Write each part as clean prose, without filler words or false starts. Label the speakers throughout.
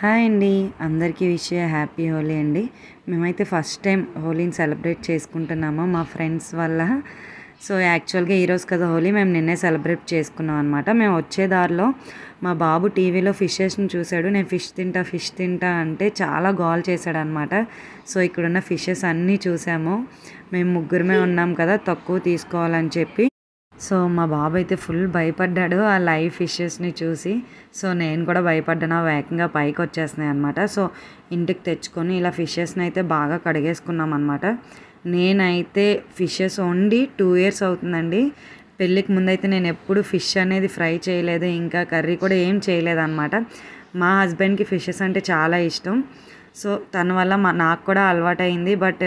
Speaker 1: Hi అండి, అందరికీ happy Holi అండి. మేమైతే ఫస్ట్ టైం హోలీని సెలబ్రేట్ చేసుకుంటున్నాము మా ఫ్రెండ్స్ వల్ల. సో యాక్చువల్గా ఈరోజు కదా హోలీ, మేము నిన్నే సెలబ్రేట్ చేసుకున్నాం అనమాట. మేము వచ్చే దారిలో మా బాబు టీవీలో ఫిషెస్ని చూశాడు. నేను ఫిష్ తింటా అంటే చాలా గోల్ చేశాడు అనమాట. సో ఇక్కడున్న ఫిషెస్ అన్నీ చూసాము. మేము ముగ్గురమే ఉన్నాం కదా, తక్కువ తీసుకోవాలని చెప్పి. సో మా బాబు అయితే ఫుల్ భయపడ్డాడు ఆ లైవ్ ఫిషెస్ని చూసి. సో నేను కూడా భయపడ్డాను, వేగంగా పైకి వచ్చేస్తున్నాయి అనమాట. సో ఇంటికి తెచ్చుకొని ఇలా ఫిషెస్ని అయితే బాగా కడిగేసుకున్నాం అనమాట. నేనైతే ఫిషెస్ వండి 2 years అవుతుందండి. పెళ్ళికి ముందైతే నేను ఎప్పుడు ఫిష్ అనేది ఫ్రై చేయలేదు, ఇంకా కర్రీ కూడా ఏం చేయలేదు అనమాట. మా హస్బెండ్కి ఫిషెస్ అంటే చాలా ఇష్టం. సో తన వల్ల నాకు కూడా అలవాటైంది. బట్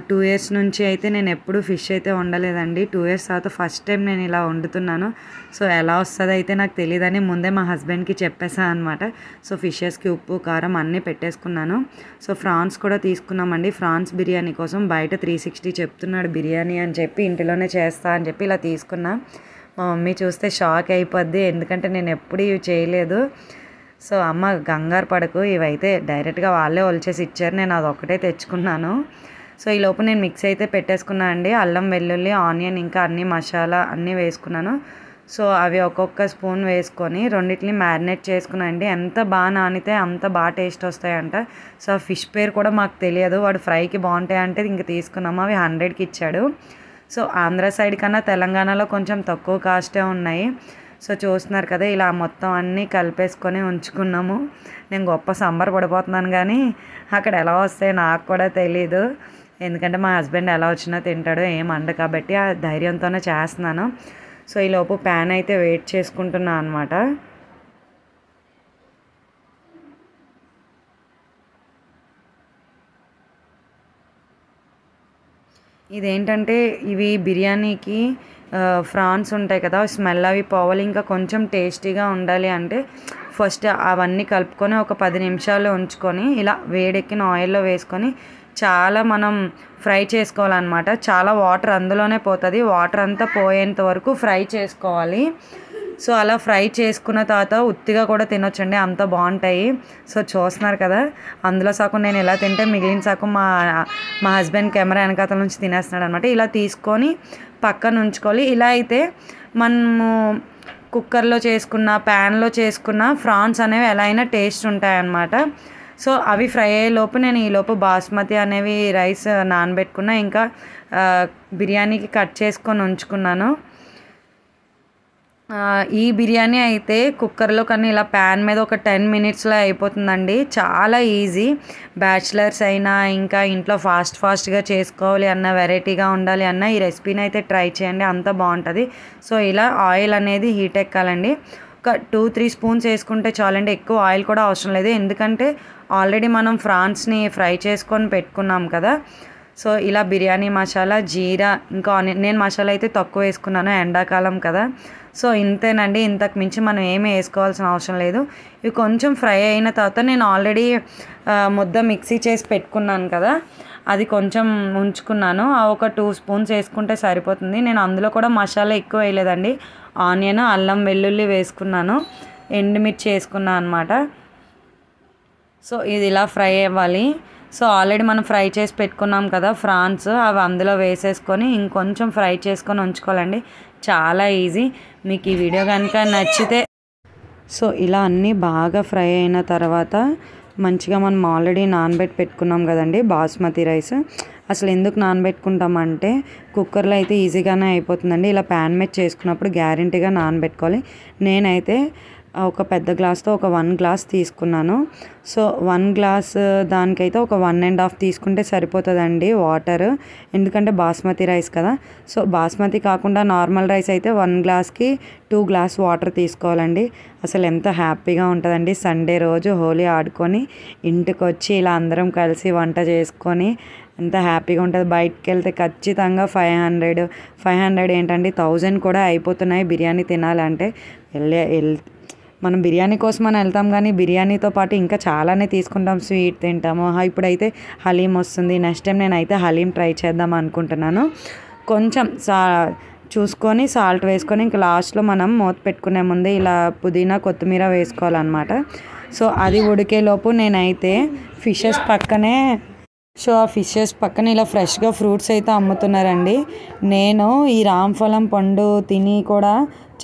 Speaker 1: 2 years నుంచి అయితే నేను ఎప్పుడు ఫిష్ అయితే వండలేదండి. 2 years తర్వాత ఫస్ట్ టైం నేను ఇలా వండుతున్నాను. సో ఎలా వస్తుందో అయితే నాకు తెలియదని ముందే మా హస్బెండ్కి చెప్పేసాను అనమాట. సో ఫిషెస్కి ఉప్పు కారం అన్నీ పెట్టేసుకున్నాను. సో ఫ్రాన్స్ కూడా తీసుకున్నామండి. ఫ్రాన్స్ బిర్యానీ కోసం బయట 360 చెప్తున్నాడు బిర్యానీ అని చెప్పి, ఇంటిలోనే చేస్తా అని చెప్పి ఇలా తీసుకున్నా. మా మమ్మీ చూస్తే షాక్ అయిపోద్ది, ఎందుకంటే నేను ఎప్పుడు ఇవి చేయలేదు. సో అమ్మ కంగారు పడకు, ఇవైతే డైరెక్ట్గా వాళ్ళే ఒలిచేసి ఇచ్చారు, నేను అదొక్కటే తెచ్చుకున్నాను. సో ఈ లోపు నేను మిక్స్ అయితే పెట్టేసుకున్నాను అండి. అల్లం వెల్లుల్లి ఆనియన్ ఇంకా అన్ని మసాలా అన్నీ వేసుకున్నాను. సో అవి ఒక్కొక్క స్పూన్ వేసుకొని రెండింటిని మ్యారినేట్ చేసుకున్నాను అండి. ఎంత బాగా నానితే అంత బాగా టేస్ట్ వస్తాయంట. సో ఆ ఫిష్ పేరు కూడా మాకు తెలియదు, వాడు ఫ్రైకి బాగుంటాయి అంటే ఇంక తీసుకున్నాము. అవి 100కి ఇచ్చాడు. సో ఆంధ్ర సైడ్ కన్నా తెలంగాణలో కొంచెం తక్కువ కాస్టే ఉన్నాయి. సో చూస్తున్నారు కదా, ఇలా మొత్తం అన్నీ కలిపేసుకొని ఉంచుకున్నాము. నేను గొప్ప సంబరపడిపోతున్నాను, కానీ అక్కడ ఎలా వస్తాయో నాకు కూడా తెలీదు. ఎందుకంటే మా హస్బెండ్ ఎలా వచ్చినా తింటాడో ఏమండ, కాబట్టి ఆ ధైర్యంతోనే చేస్తున్నాను. సో ఈలోపు ప్యాన్ అయితే వెయిట్ చేసుకుంటున్నాను అనమాట. ఇదేంటంటే ఇవి బిర్యానీకి ఫ్రాన్స్ ఉంటాయి కదా, స్మెల్ అవి పోవాలి, ఇంకా కొంచెం టేస్టీగా ఉండాలి అంటే ఫస్ట్ అవన్నీ కలుపుకొని ఒక 10 నిమిషాలు ఉంచుకొని ఇలా వేడెక్కిన ఆయిల్లో వేసుకొని చాలా మనం ఫ్రై చేసుకోవాలన్నమాట. చాలా వాటర్ అందులోనే పోతుంది, వాటర్ అంతా పోయేంత వరకు ఫ్రై చేసుకోవాలి. సో అలా ఫ్రై చేసుకున్న తర్వాత ఉత్తిగా కూడా తినొచ్చండి, అంత బాగుంటాయి. సో చూస్తున్నారు కదా, అందులో సగం నేను ఎలా తింటే మిగిలిన సగం మా హస్బెండ్ కెమెరా వెనకాతల నుంచి తినేస్తున్నాడు అనమాట. ఇలా తీసుకొని పక్కన ఉంచుకోవాలి. ఇలా అయితే మనము కుక్కర్లో చేసుకున్న ప్యాన్లో చేసుకున్న ఫ్రాన్స్ అనేవి ఎలా అయినా టేస్ట్ ఉంటాయన్నమాట. సో అవి ఫ్రై అయ్యేలోపు నేను ఈలోపు బాస్మతి అనేవి రైస్ నానబెట్టుకున్నా, ఇంకా బిర్యానీకి కట్ చేసుకొని ఉంచుకున్నాను. ఈ బిర్యానీ అయితే కుక్కర్లో కన్నా ఇలా ప్యాన్ మీద ఒక 10 minutesలో అయిపోతుందండి. చాలా ఈజీ. బ్యాచిలర్స్ అయినా ఇంకా ఇంట్లో ఫాస్ట్గా చేసుకోవాలి అన్న, వెరైటీగా ఉండాలి అన్న ఈ రెసిపీని అయితే ట్రై చేయండి, అంత బాగుంటుంది. సో ఇలా ఆయిల్ అనేది హీట్ ఎక్కాలండి. ఒక 2-3 స్పూన్స్ వేసుకుంటే చాలండి, ఎక్కువ ఆయిల్ కూడా అవసరం లేదు, ఎందుకంటే ఆల్రెడీ మనం ఫ్రాన్స్ని ఫ్రై చేసుకొని పెట్టుకున్నాం కదా. సో ఇలా బిర్యానీ మసాలా, జీరా ఇంకా ఆనియన్, నేను మసాలా అయితే తక్కువ వేసుకున్నాను, ఎండాకాలం కదా. సో ఇంతేనండి, ఇంతకు మించి మనం ఏమీ వేసుకోవాల్సిన అవసరం లేదు. ఇవి కొంచెం ఫ్రై అయిన తర్వాత నేను ఆల్రెడీ ముద్ద మిక్సీ చేసి పెట్టుకున్నాను కదా, అది కొంచెం ఉంచుకున్నాను. ఒక 2 స్పూన్స్ వేసుకుంటే సరిపోతుంది. నేను అందులో కూడా మసాలా ఎక్కువ వేయలేదండి, ఆనియన్ అల్లం వెల్లుల్లి వేసుకున్నాను, ఎండుమిర్చి వేసుకున్నాను అనమాట. సో ఇది ఇలా ఫ్రై అవ్వాలి. సో ఆల్రెడీ మనం ఫ్రై చేసి పెట్టుకున్నాం కదా ఫ్రాన్స్, అవి అందులో వేసేసుకొని ఇంకొంచెం ఫ్రై చేసుకొని ఉంచుకోవాలండి. చాలా ఈజీ. మీకు ఈ వీడియో కనుక నచ్చితే, సో ఇలా అన్నీ బాగా ఫ్రై అయిన తర్వాత మంచిగా మనం ఆల్రెడీ నానబెట్టి పెట్టుకున్నాం కదండి బాస్మతి రైస్. అసలు ఎందుకు నానబెట్టుకుంటామంటే కుక్కర్లో అయితే ఈజీగానే అయిపోతుందండి, ఇలా ప్యాన్ మీద చేసుకున్నప్పుడు గ్యారెంటీగా నానబెట్టుకోవాలి. నేనైతే ఒక పెద్ద గ్లాస్తో ఒక 1 glass తీసుకున్నాను. సో 1 glass దానికైతే ఒక 1.5 తీసుకుంటే సరిపోతుందండి వాటర్, ఎందుకంటే బాస్మతి రైస్ కదా. సో బాస్మతి కాకుండా నార్మల్ రైస్ అయితే 1 glassకి 2 glass వాటర్ తీసుకోవాలండి. అసలు ఎంత హ్యాపీగా ఉంటుందండి, సండే రోజు హోలీ ఆడుకొని ఇంటికి వచ్చి ఇలా అందరం కలిసి వంట చేసుకొని ఎంత హ్యాపీగా ఉంటుంది. బయటికి వెళ్తే ఖచ్చితంగా 500 ఏంటండి 1000 కూడా అయిపోతున్నాయి బిర్యానీ తినాలంటే. మనం బిర్యానీ కోసం అని వెళ్తాం, కానీ బిర్యానీతో పాటు ఇంకా చాలానే తీసుకుంటాం, స్వీట్ తింటాము. ఇప్పుడైతే హలీం వస్తుంది, నెక్స్ట్ టైం నేనైతే హలీం ట్రై చేద్దాం అనుకుంటున్నాను. కొంచెం చూసుకొని సాల్ట్ వేసుకొని ఇంక లాస్ట్లో మనం మూత పెట్టుకునే ముందే ఇలా పుదీనా కొత్తిమీర వేసుకోవాలన్నమాట. సో అది ఉడికేలోపు నేనైతే ఫిషెస్ పక్కనే ఆ ఫిషెస్ పక్కన ఇలా ఫ్రెష్గా ఫ్రూట్స్ అయితే అమ్ముతున్నారండి. నేను ఈ రామఫలం పండు తిని కూడా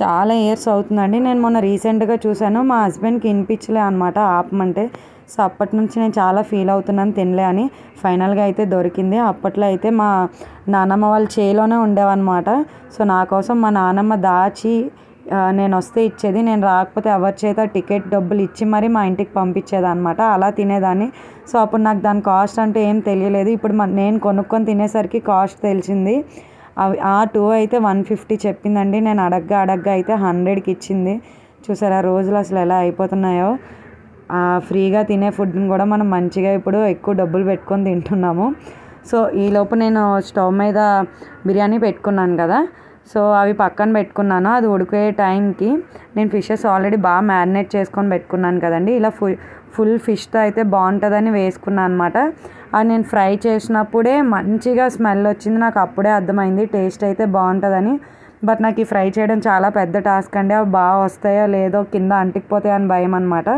Speaker 1: చాలా ఇయర్స్ అవుతుందండి. నేను మొన్న రీసెంట్గా చూశాను, మా హస్బెండ్కి వినిపించలే అనమాట ఆపమంటే. సో అప్పటి నుంచి నేను చాలా ఫీల్ అవుతున్నాను తినలే అని. ఫైనల్గా అయితే దొరికింది. అప్పట్లో అయితే మా నానమ్మ వాళ్ళ చేలోనే ఉండేవన్నమాట. సో నా కోసం మా నానమ్మ దాచి నేను వస్తే ఇచ్చేది, నేను రాకపోతే ఎవరి చేత టికెట్ డబ్బులు ఇచ్చి మరీ మా ఇంటికి పంపించేది అనమాట. అలా తినేదాన్ని. సో అప్పుడు నాకు దాని కాస్ట్ అంటే ఏం తెలియలేదు. ఇప్పుడు నేను కొనుక్కొని తినేసరికి కాస్ట్ తెలిసింది. అవి ఆ 2 అయితే 150 చెప్పిందండి. నేను అడగ్గా అయితే 100కి ఇచ్చింది. చూసారా రోజులు అసలు ఎలా అయిపోతున్నాయో. ఫ్రీగా తినే ఫుడ్ని కూడా మనం మంచిగా ఇప్పుడు ఎక్కువ డబ్బులు పెట్టుకొని తింటున్నాము. సో ఈలోపు నేను స్టవ్ మీద బిర్యానీ పెట్టుకున్నాను కదా, సో అవి పక్కన పెట్టుకున్నాను. అది ఉడికే టైంకి నేను ఫిషెస్ ఆల్రెడీ బాగా మ్యారినేట్ చేసుకొని పెట్టుకున్నాను కదండి. ఇలా ఫుల్ ఫిష్తో అయితే బాగుంటుందని వేసుకున్నాను అనమాట. అది నేను ఫ్రై చేసినప్పుడే మంచిగా స్మెల్ వచ్చింది. నాకు అప్పుడే అర్థమైంది టేస్ట్ అయితే బాగుంటుందని. బట్ నాకు ఈ ఫ్రై చేయడం చాలా పెద్ద టాస్క్ అండి. అవి బాగా వస్తాయో లేదో, కింద అంటికిపోతాయో అని భయం అనమాట.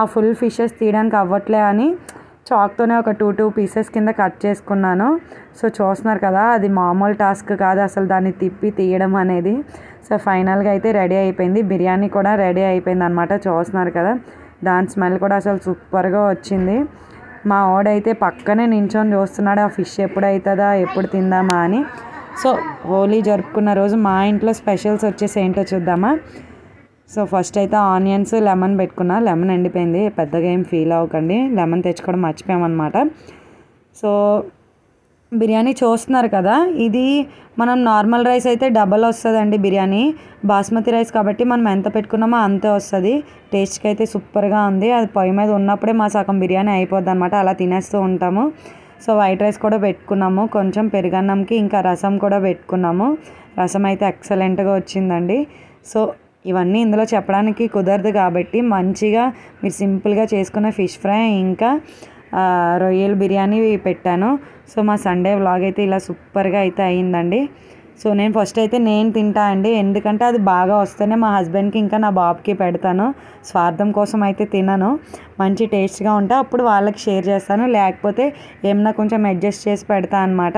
Speaker 1: ఆ ఫుల్ ఫిషెస్ తీయడానికి అవ్వట్లే అని చాక్తోనే ఒక 2 పీసెస్ కింద కట్ చేసుకున్నాను. సో చూస్తున్నారు కదా, అది మామూలు టాస్క్ కాదు అసలు దాన్ని తిప్పి తీయడం అనేది. సో ఫైనల్గా అయితే రెడీ అయిపోయింది. బిర్యానీ కూడా రెడీ అయిపోయింది అనమాట. చూస్తున్నారు కదా, దాని స్మెల్ కూడా అసలు సూపర్గా వచ్చింది. మా వాడైతే పక్కనే నించొని చూస్తున్నాడు ఆ ఫిష్ ఎప్పుడు అవుతుందా, ఎప్పుడు తిందామా అని. సో హోలీ జరుపుకున్న రోజు మా ఇంట్లో స్పెషల్స్ వచ్చేసి ఏంటో చూద్దామా. సో ఫస్ట్ అయితే ఆనియన్స్, లెమన్ పెట్టుకున్నా. లెమన్ ఎండిపోయింది, పెద్దగా ఏం ఫీల్ అవ్వకండి, లెమన్ తెచ్చుకోవడం మర్చిపోయామన్నమాట. సో బిర్యానీ చూస్తున్నారు కదా, ఇది మనం నార్మల్ రైస్ అయితే డబల్ వస్తుందండి బిర్యానీ. బాస్మతి రైస్ కాబట్టి మనం ఎంత పెట్టుకున్నామో అంతే వస్తుంది. టేస్ట్కి అయితే సూపర్గా ఉంది. అది పొయ్యి మీద ఉన్నప్పుడే మా సగం బిర్యానీ అయిపోద్ది అనమాట. అలా తినేస్తూ ఉంటాము. సో వైట్ రైస్ కూడా పెట్టుకున్నాము, కొంచెం పెరుగన్నంకి ఇంకా రసం కూడా పెట్టుకున్నాము. రసం అయితే ఎక్సలెంట్గా వచ్చిందండి. సో ఇవన్నీ ఇందులో చెప్పడానికి కుదరదు కాబట్టి మంచిగా మీరు సింపుల్గా చేసుకున్న ఫిష్ ఫ్రై ఇంకా రొయ్యల బిర్యానీ పెట్టాను. సో మా సండే వ్లాగ్ అయితే ఇలా సూపర్గా అయితే అయ్యిందండి. సో నేను ఫస్ట్ అయితే నేను తింటా అండి, ఎందుకంటే అది బాగా వస్తేనే మా హస్బెండ్కి ఇంకా నా బాబుకి పెడతాను. స్వార్థం కోసం అయితే తినను. మంచి టేస్ట్గా ఉంటే అప్పుడు వాళ్ళకి షేర్ చేస్తాను, లేకపోతే ఏమన్నా కొంచెం అడ్జస్ట్ చేసి పెడతా అనమాట.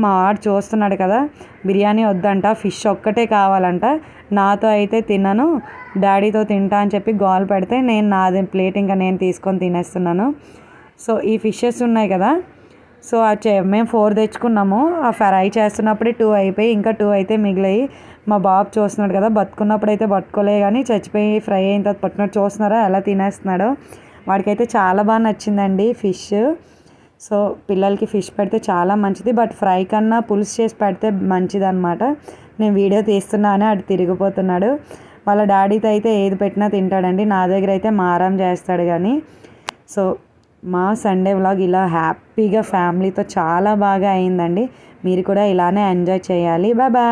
Speaker 1: మా వాడు చూస్తున్నాడు కదా, బిర్యానీ వద్దంట, ఫిష్ ఒక్కటే కావాలంట. నాతో అయితే తినను, డాడీతో తింటా అని చెప్పి గోల్ పెడితే నేను నాది ప్లేట్ ఇంకా నేను తీసుకొని తినేస్తున్నాను. సో ఈ ఫిషెస్ ఉన్నాయి కదా, సో మేము 4 తెచ్చుకున్నాము. ఆ ఫ్రై చేస్తున్నప్పుడే 2 అయిపోయి ఇంకా 2 అయితే మిగిలాయి. మా బాబు చూస్తున్నాడు కదా, బతుకున్నప్పుడు అయితే పట్టుకోలే కానీ చచ్చిపోయి ఫ్రై అయిన తర్వాత పట్టుకున్నట్టు చూస్తున్నారా ఎలా తినేస్తున్నాడో. వాడికైతే చాలా బాగా నచ్చిందండి ఫిష్. సో పిల్లలకి ఫిష్ పెడితే చాలా మంచిది, బట్ ఫ్రై కన్నా పులుసు చేసి పెడితే మంచిది అనమాట. నేను వీడియో తీస్తున్నానే అటు తిరిగిపోతున్నాడు. వాళ్ళ డాడీతో అయితే ఏది పెట్టినా తింటాడండి, నా దగ్గర అయితే మారం చేస్తాడు కానీ. సో మా సండే వ్లాగ్ ఇలా హ్యాపీగా ఫ్యామిలీతో చాలా బాగా అయిందండి. మీరు కూడా ఇలానే ఎంజాయ్ చేయాలి. Bye bye.